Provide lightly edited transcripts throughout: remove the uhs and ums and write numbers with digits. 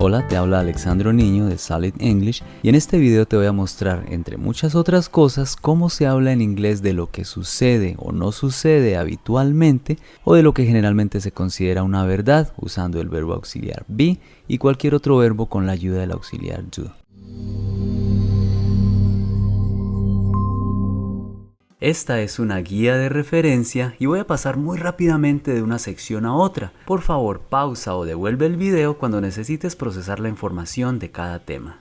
Hola, te habla Alexandro Niño de Solid English y en este video te voy a mostrar, entre muchas otras cosas, cómo se habla en inglés de lo que sucede o no sucede habitualmente o de lo que generalmente se considera una verdad usando el verbo auxiliar be y cualquier otro verbo con la ayuda del auxiliar do. Esta es una guía de referencia y voy a pasar muy rápidamente de una sección a otra. Por favor, pausa o devuelve el video cuando necesites procesar la información de cada tema.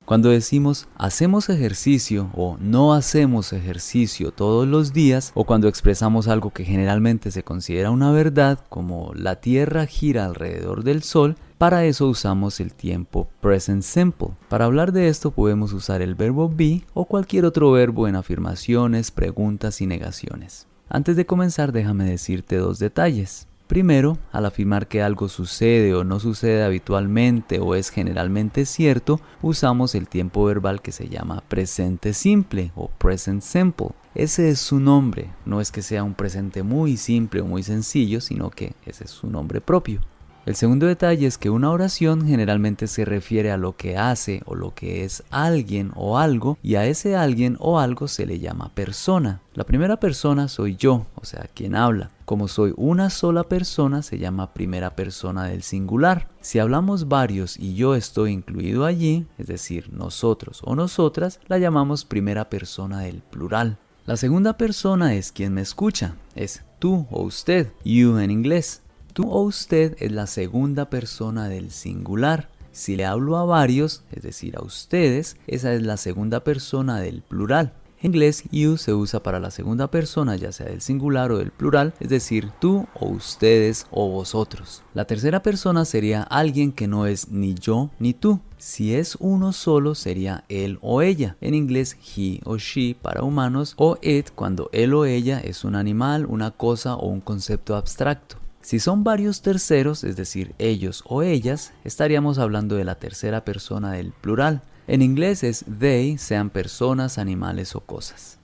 Cuando decimos hacemos ejercicio o no hacemos ejercicio todos los días, o cuando expresamos algo que generalmente se considera una verdad, como la Tierra gira alrededor del Sol, para eso usamos el tiempo present simple. Para hablar de esto podemos usar el verbo be o cualquier otro verbo en afirmaciones, preguntas y negaciones. Antes de comenzar, déjame decirte dos detalles. Primero, al afirmar que algo sucede o no sucede habitualmente o es generalmente cierto, usamos el tiempo verbal que se llama presente simple o present simple. Ese es su nombre, no es que sea un presente muy simple o muy sencillo, sino que ese es su nombre propio. El segundo detalle es que una oración generalmente se refiere a lo que hace o lo que es alguien o algo, y a ese alguien o algo se le llama persona. La primera persona soy yo, o sea, quien habla. Como soy una sola persona, se llama primera persona del singular. Si hablamos varios y yo estoy incluido allí, es decir, nosotros o nosotras, la llamamos primera persona del plural. La segunda persona es quien me escucha, es tú o usted, you en inglés. Tú o usted es la segunda persona del singular. Si le hablo a varios, es decir, a ustedes, esa es la segunda persona del plural. En inglés, you se usa para la segunda persona, ya sea del singular o del plural, es decir, tú o ustedes o vosotros. La tercera persona sería alguien que no es ni yo ni tú. Si es uno solo, sería él o ella. En inglés, he o she para humanos, o it cuando él o ella es un animal, una cosa o un concepto abstracto. Si son varios terceros, es decir, ellos o ellas, estaríamos hablando de la tercera persona del plural. En inglés es they, sean personas, animales o cosas.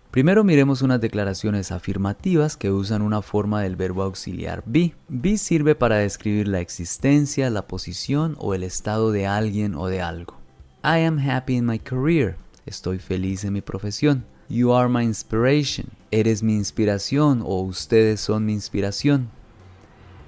Primero miremos unas declaraciones afirmativas que usan una forma del verbo auxiliar be. Be sirve para describir la existencia, la posición o el estado de alguien o de algo. I am happy in my career. Estoy feliz en mi profesión. You are my inspiration. Eres mi inspiración o ustedes son mi inspiración.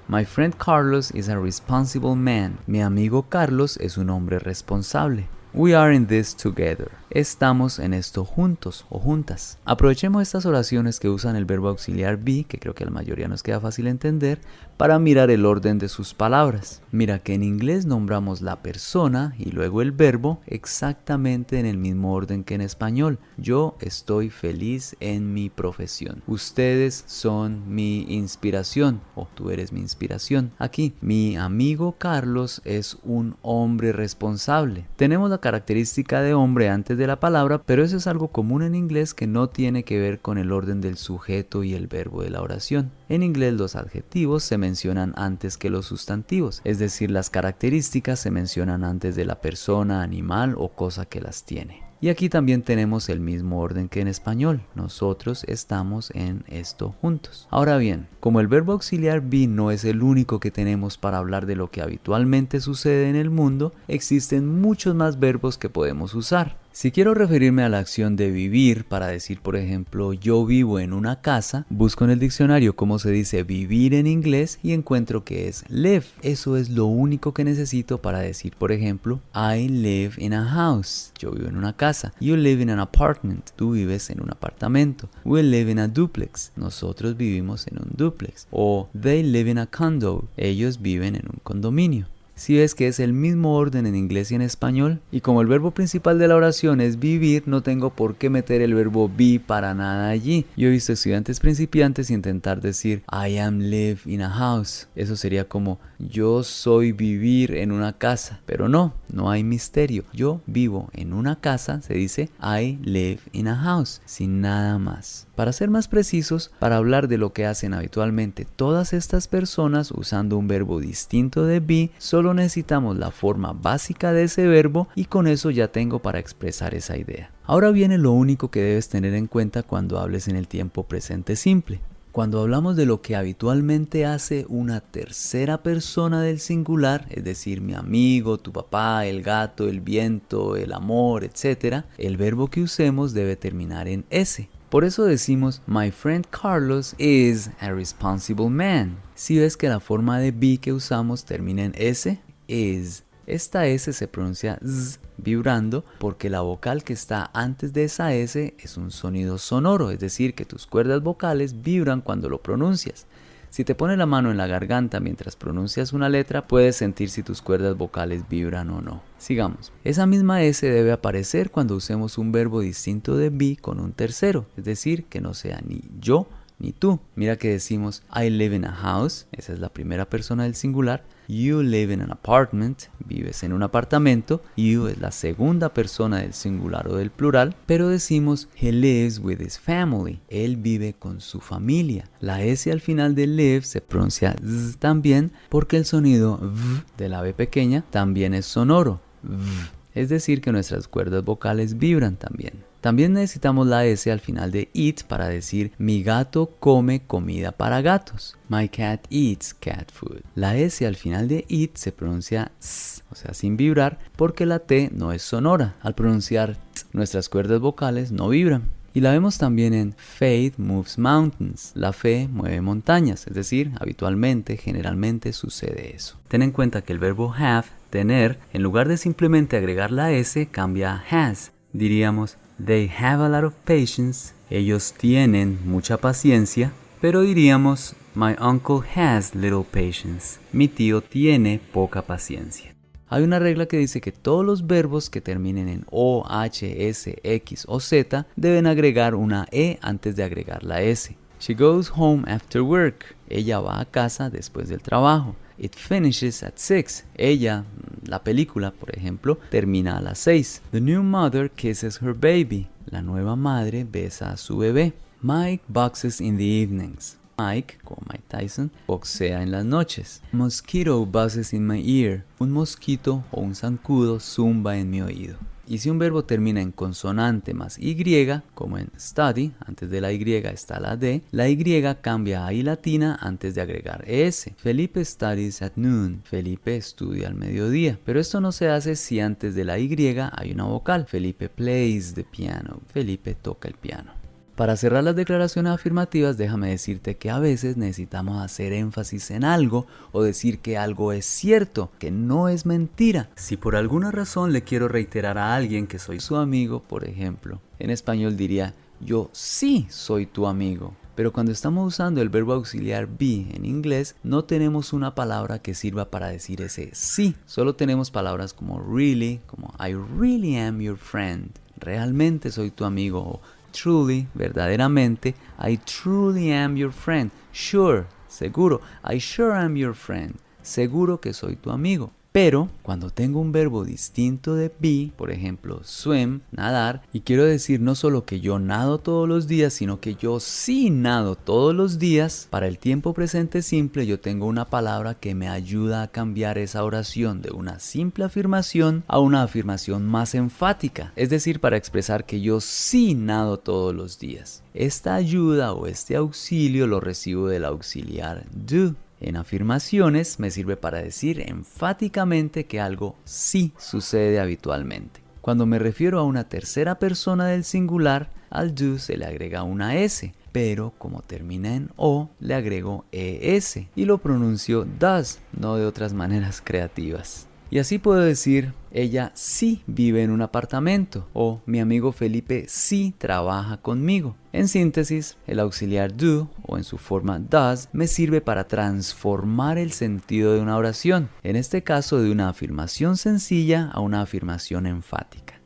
My friend Carlos is a responsible man. Mi amigo Carlos es un hombre responsable. We are in this together. Estamos en esto juntos o juntas. Aprovechemos estas oraciones que usan el verbo auxiliar be, que creo que a la mayoría nos queda fácil entender, para mirar el orden de sus palabras. Mira que en inglés nombramos la persona y luego el verbo exactamente en el mismo orden que en español. Yo estoy feliz en mi profesión. Ustedes son mi inspiración o tú eres mi inspiración. Aquí, mi amigo Carlos es un hombre responsable. Tenemos la característica de hombre antes de la palabra, pero eso es algo común en inglés que no tiene que ver con el orden del sujeto y el verbo de la oración. En inglés los adjetivos se mencionan antes que los sustantivos, es decir, las características se mencionan antes de la persona, animal o cosa que las tiene. Y aquí también tenemos el mismo orden que en español. Nosotros estamos en esto juntos. Ahora bien, como el verbo auxiliar be no es el único que tenemos para hablar de lo que habitualmente sucede en el mundo, existen muchos más verbos que podemos usar. Si quiero referirme a la acción de vivir para decir, por ejemplo, yo vivo en una casa, busco en el diccionario cómo se dice vivir en inglés y encuentro que es live. Eso es lo único que necesito para decir, por ejemplo, I live in a house. Yo vivo en una casa. You live in an apartment. Tú vives en un apartamento. We live in a duplex. Nosotros vivimos en un duplex. O they live in a condo. Ellos viven en un condominio. Si ves que es el mismo orden en inglés y en español, y como el verbo principal de la oración es vivir, no tengo por qué meter el verbo be para nada allí. Yo he visto estudiantes principiantes intentar decir I am live in a house. Eso sería como yo soy vivir en una casa, pero no hay misterio. Yo vivo en una casa, se dice I live in a house, sin nada más. Para ser más precisos, para hablar de lo que hacen habitualmente todas estas personas usando un verbo distinto de be, solo necesitamos la forma básica de ese verbo y con eso ya tengo para expresar esa idea. Ahora viene lo único que debes tener en cuenta cuando hables en el tiempo presente simple. Cuando hablamos de lo que habitualmente hace una tercera persona del singular, es decir, mi amigo, tu papá, el gato, el viento, el amor, etc., el verbo que usemos debe terminar en S. Por eso decimos, my friend Carlos is a responsible man. Si ves que la forma de be que usamos termina en S, is. Esta S se pronuncia Z vibrando porque la vocal que está antes de esa S es un sonido sonoro, es decir, que tus cuerdas vocales vibran cuando lo pronuncias. Si te pones la mano en la garganta mientras pronuncias una letra, puedes sentir si tus cuerdas vocales vibran o no. Sigamos. Esa misma S debe aparecer cuando usemos un verbo distinto de be con un tercero, es decir, que no sea ni yo ni tú. Mira que decimos I live in a house, esa es la primera persona del singular. You live in an apartment, vives en un apartamento. You es la segunda persona del singular o del plural, pero decimos he lives with his family, él vive con su familia. La S al final de live se pronuncia Z también porque el sonido V de la B pequeña también es sonoro, V. Es decir que nuestras cuerdas vocales vibran también. También necesitamos la S al final de eat para decir mi gato come comida para gatos. My cat eats cat food. La S al final de eat se pronuncia S, o sea sin vibrar, porque la T no es sonora. Al pronunciar T, nuestras cuerdas vocales no vibran. Y la vemos también en faith moves mountains. La fe mueve montañas, es decir, habitualmente, generalmente sucede eso. Ten en cuenta que el verbo have, tener, en lugar de simplemente agregar la S, cambia a has. Diríamos they have a lot of patience. Ellos tienen mucha paciencia. Pero diríamos my uncle has little patience. Mi tío tiene poca paciencia. Hay una regla que dice que todos los verbos que terminen en O, H, S, X o Z deben agregar una E antes de agregar la S. She goes home after work. Ella va a casa después del trabajo. It finishes at 6. Ella, la película, por ejemplo, termina a las 6. The new mother kisses her baby. La nueva madre besa a su bebé. Mike boxes in the evenings. Mike, como Mike Tyson, boxea en las noches. Mosquito buzzes in my ear. Un mosquito o un zancudo zumba en mi oído. Y si un verbo termina en consonante más Y, como en study, antes de la Y está la D, la Y cambia a I latina antes de agregar ES. Felipe studies at noon. Felipe estudia al mediodía. Pero esto no se hace si antes de la Y hay una vocal. Felipe plays the piano. Felipe toca el piano. Para cerrar las declaraciones afirmativas, déjame decirte que a veces necesitamos hacer énfasis en algo o decir que algo es cierto, que no es mentira. Si por alguna razón le quiero reiterar a alguien que soy su amigo, por ejemplo, en español diría yo sí soy tu amigo. Pero cuando estamos usando el verbo auxiliar be en inglés, no tenemos una palabra que sirva para decir ese sí. Solo tenemos palabras como really, como I really am your friend. Realmente soy tu amigo. O truly, verdaderamente, I truly am your friend. Sure, seguro, I sure am your friend. Seguro que soy tu amigo. Pero cuando tengo un verbo distinto de be, por ejemplo, swim, nadar, y quiero decir no solo que yo nado todos los días, sino que yo sí nado todos los días, para el tiempo presente simple yo tengo una palabra que me ayuda a cambiar esa oración de una simple afirmación a una afirmación más enfática, es decir, para expresar que yo sí nado todos los días. Esta ayuda o este auxilio lo recibo del auxiliar do. En afirmaciones me sirve para decir enfáticamente que algo sí sucede habitualmente. Cuando me refiero a una tercera persona del singular, al do se le agrega una S, pero como termina en O, le agrego ES y lo pronuncio does, no de otras maneras creativas. Y así puedo decir, ella sí vive en un apartamento o mi amigo Felipe sí trabaja conmigo. En síntesis, el auxiliar do o en su forma does me sirve para transformar el sentido de una oración, en este caso de una afirmación sencilla a una afirmación enfática.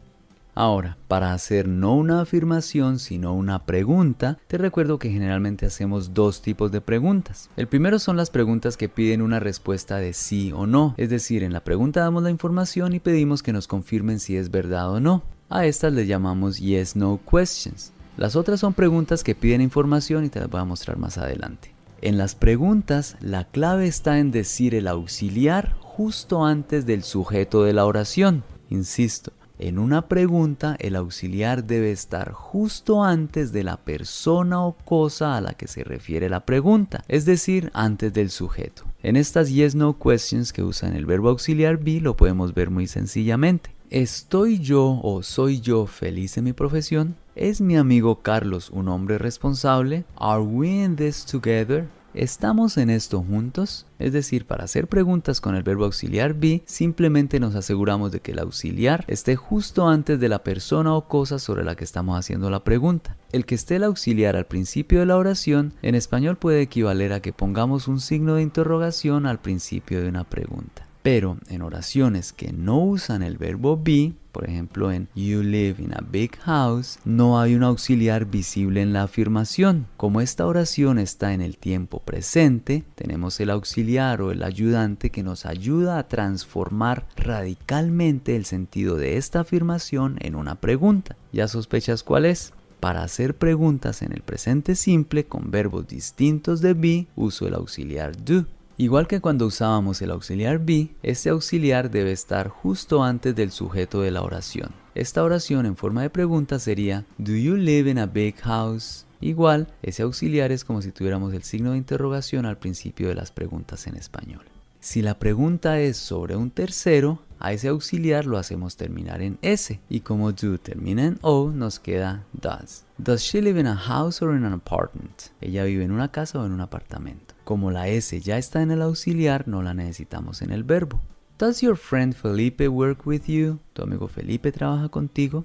Ahora, para hacer no una afirmación sino una pregunta, te recuerdo que generalmente hacemos dos tipos de preguntas. El primero son las preguntas que piden una respuesta de sí o no, es decir, en la pregunta damos la información y pedimos que nos confirmen si es verdad o no. A estas les llamamos yes/no questions. Las otras son preguntas que piden información y te las voy a mostrar más adelante. En las preguntas, la clave está en decir el auxiliar justo antes del sujeto de la oración. Insisto, En una pregunta, el auxiliar debe estar justo antes de la persona o cosa a la que se refiere la pregunta, es decir, antes del sujeto. En estas yes-no questions que usan el verbo auxiliar be lo podemos ver muy sencillamente. ¿Estoy yo o soy yo feliz en mi profesión? ¿Es mi amigo Carlos un hombre responsable? ¿Are we in this together? ¿Estamos en esto juntos? Es decir, para hacer preguntas con el verbo auxiliar be, simplemente nos aseguramos de que el auxiliar esté justo antes de la persona o cosa sobre la que estamos haciendo la pregunta. El que esté el auxiliar al principio de la oración, en español puede equivaler a que pongamos un signo de interrogación al principio de una pregunta. Pero en oraciones que no usan el verbo be, por ejemplo en You live in a big house, no hay un auxiliar visible en la afirmación. Como esta oración está en el tiempo presente, tenemos el auxiliar o el ayudante que nos ayuda a transformar radicalmente el sentido de esta afirmación en una pregunta. ¿Ya sospechas cuál es? Para hacer preguntas en el presente simple con verbos distintos de be, uso el auxiliar do. Igual que cuando usábamos el auxiliar be, este auxiliar debe estar justo antes del sujeto de la oración. Esta oración en forma de pregunta sería Do you live in a big house? Igual, ese auxiliar es como si tuviéramos el signo de interrogación al principio de las preguntas en español. Si la pregunta es sobre un tercero, a ese auxiliar lo hacemos terminar en S, y como do termina en O, nos queda does. Does she live in a house or in an apartment? ¿Ella vive en una casa o en un apartamento? Como la S ya está en el auxiliar, no la necesitamos en el verbo. Does your friend Felipe work with you? ¿Tu amigo Felipe trabaja contigo?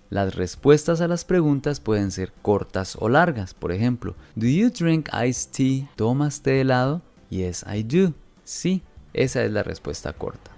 Las respuestas a las preguntas pueden ser cortas o largas. Por ejemplo, Do you drink iced tea? ¿Tomas té helado? Yes, I do. Sí, esa es la respuesta corta.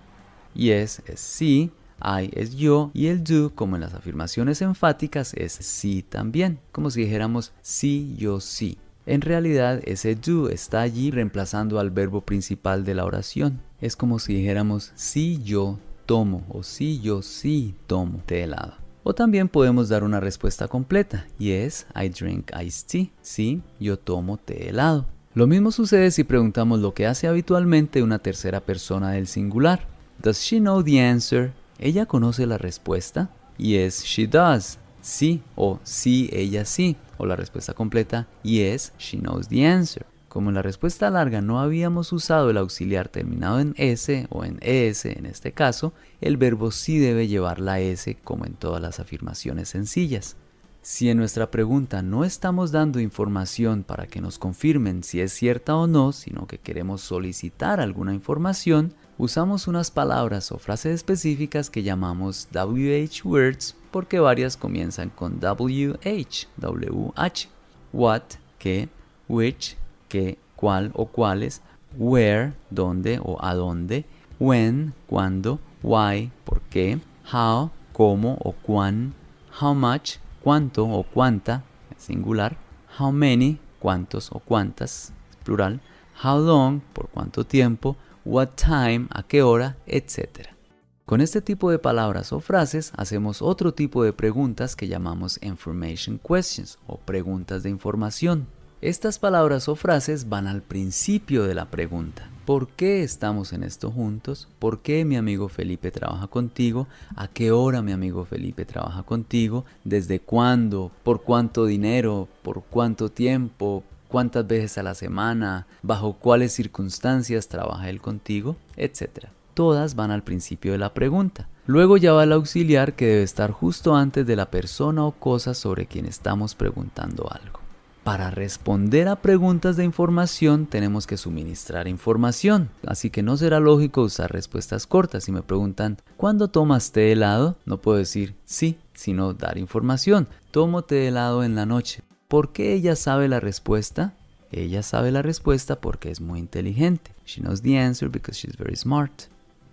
Yes es sí, I es yo y el do, como en las afirmaciones enfáticas, es sí también, como si dijéramos sí, yo sí. En realidad ese do está allí reemplazando al verbo principal de la oración. Es como si dijéramos sí, yo tomo o sí, yo sí tomo té helado. O también podemos dar una respuesta completa. Yes, I drink iced tea. Sí, yo tomo té helado. Lo mismo sucede si preguntamos lo que hace habitualmente una tercera persona del singular. Does she know the answer? ¿Ella conoce la respuesta? Yes, she does. Sí o sí, ella sí. O la respuesta completa, yes, she knows the answer. Como en la respuesta larga no habíamos usado el auxiliar terminado en S o en ES en este caso, el verbo sí debe llevar la S como en todas las afirmaciones sencillas. Si en nuestra pregunta no estamos dando información para que nos confirmen si es cierta o no, sino que queremos solicitar alguna información, usamos unas palabras o frases específicas que llamamos WH words porque varias comienzan con WH, WH. What, qué, which, qué, cuál o cuáles, where, dónde o a dónde, when, cuándo, why, por qué, how, cómo o cuán, how much, cuánto o cuánta, singular, how many, cuántos o cuántas, plural, how long, por cuánto tiempo, what time, a qué hora, etc. Con este tipo de palabras o frases hacemos otro tipo de preguntas que llamamos information questions o preguntas de información. Estas palabras o frases van al principio de la pregunta. ¿Por qué estamos en esto juntos? ¿Por qué mi amigo Felipe trabaja contigo? ¿A qué hora mi amigo Felipe trabaja contigo? ¿Desde cuándo? ¿Por cuánto dinero? ¿Por cuánto tiempo? ¿Cuántas veces a la semana? ¿Bajo cuáles circunstancias trabaja él contigo? Etcétera. Todas van al principio de la pregunta. Luego ya va el auxiliar que debe estar justo antes de la persona o cosa sobre quien estamos preguntando algo. Para responder a preguntas de información tenemos que suministrar información, así que no será lógico usar respuestas cortas. Si me preguntan ¿cuándo tomas té helado? No puedo decir sí, sino dar información. Tomo té helado en la noche. ¿Por qué ella sabe la respuesta? Ella sabe la respuesta porque es muy inteligente. She knows the answer because she's very smart.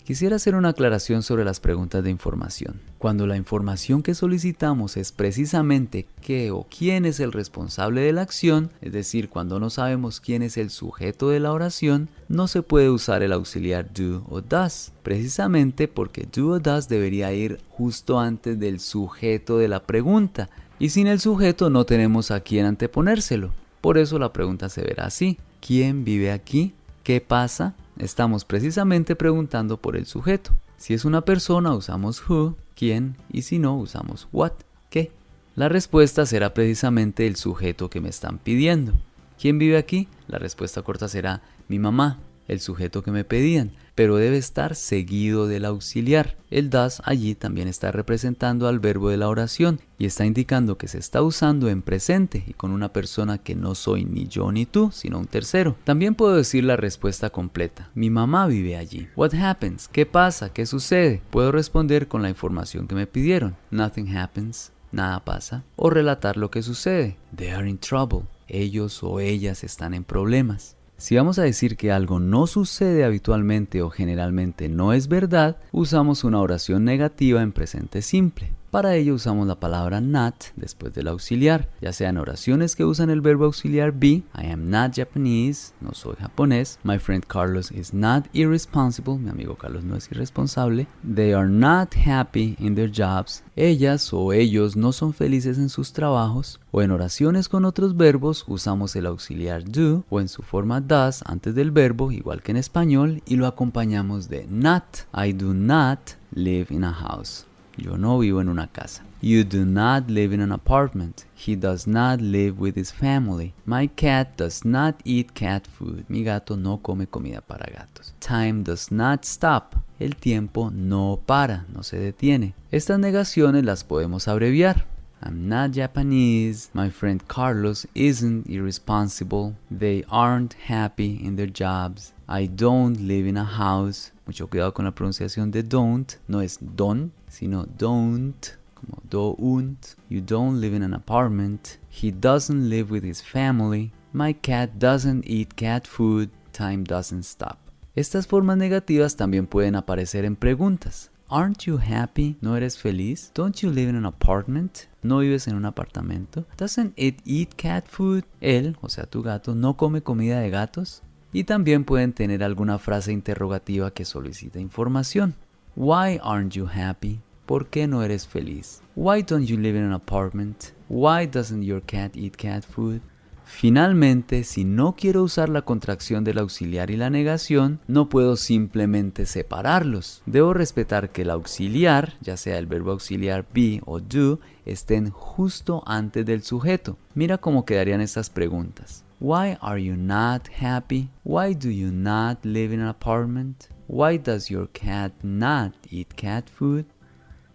Quisiera hacer una aclaración sobre las preguntas de información. Cuando la información que solicitamos es precisamente qué o quién es el responsable de la acción, es decir, cuando no sabemos quién es el sujeto de la oración, no se puede usar el auxiliar do o does, precisamente porque do o does debería ir justo antes del sujeto de la pregunta, y sin el sujeto no tenemos a quién anteponérselo. Por eso la pregunta se verá así: ¿quién vive aquí? ¿Qué pasa? Estamos precisamente preguntando por el sujeto. Si es una persona usamos who, quién, y si no usamos what, qué. La respuesta será precisamente el sujeto que me están pidiendo. ¿Quién vive aquí? La respuesta corta será mi mamá, el sujeto que me pedían, pero debe estar seguido del auxiliar. El does allí también está representando al verbo de la oración y está indicando que se está usando en presente y con una persona que no soy ni yo ni tú, sino un tercero. También puedo decir la respuesta completa. Mi mamá vive allí. What happens? ¿Qué pasa? ¿Qué sucede? Puedo responder con la información que me pidieron. Nothing happens. Nada pasa. O relatar lo que sucede. They are in trouble. Ellos o ellas están en problemas. Si vamos a decir que algo no sucede habitualmente o generalmente no es verdad, usamos una oración negativa en presente simple. Para ello usamos la palabra not después del auxiliar, ya sean oraciones que usan el verbo auxiliar be, I am not Japanese, no soy japonés, my friend Carlos is not irresponsible, mi amigo Carlos no es irresponsable, they are not happy in their jobs, ellas o ellos no son felices en sus trabajos, o en oraciones con otros verbos usamos el auxiliar do o en su forma does antes del verbo, igual que en español, y lo acompañamos de not. I do not live in a house. Yo no vivo en una casa. You do not live in an apartment. He does not live with his family. My cat does not eat cat food. Mi gato no come comida para gatos. Time does not stop. El tiempo no para, no se detiene. Estas negaciones las podemos abreviar. I'm not Japanese. My friend Carlos isn't irresponsible. They aren't happy in their jobs. I don't live in a house. Mucho cuidado con la pronunciación de don't. No es don, sino don't, como don't. You don't live in an apartment. He doesn't live with his family. My cat doesn't eat cat food. Time doesn't stop. Estas formas negativas también pueden aparecer en preguntas. Aren't you happy? ¿No eres feliz? Don't you live in an apartment? ¿No vives en un apartamento? Doesn't it eat cat food? Él, o sea tu gato, ¿no come comida de gatos? Y también pueden tener alguna frase interrogativa que solicita información. Why aren't you happy? ¿Por qué no eres feliz? Why don't you live in an apartment? Why doesn't your cat eat cat food? Finalmente, si no quiero usar la contracción del auxiliar y la negación, no puedo simplemente separarlos. Debo respetar que el auxiliar, ya sea el verbo auxiliar be o do, estén justo antes del sujeto. Mira cómo quedarían estas preguntas. Why are you not happy? Why do you not live in an apartment? Why does your cat not eat cat food?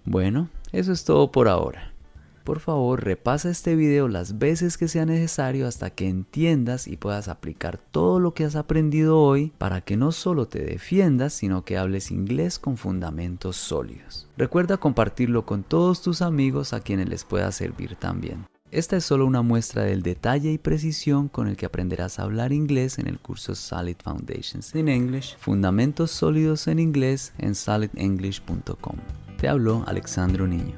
Bueno, eso es todo por ahora. Por favor, repasa este video las veces que sea necesario hasta que entiendas y puedas aplicar todo lo que has aprendido hoy para que no solo te defiendas, sino que hables inglés con fundamentos sólidos. Recuerda compartirlo con todos tus amigos a quienes les pueda servir también. Esta es solo una muestra del detalle y precisión con el que aprenderás a hablar inglés en el curso Solid Foundations in English, Fundamentos Sólidos en Inglés en solidenglish.com. Te habló Alexandro Niño.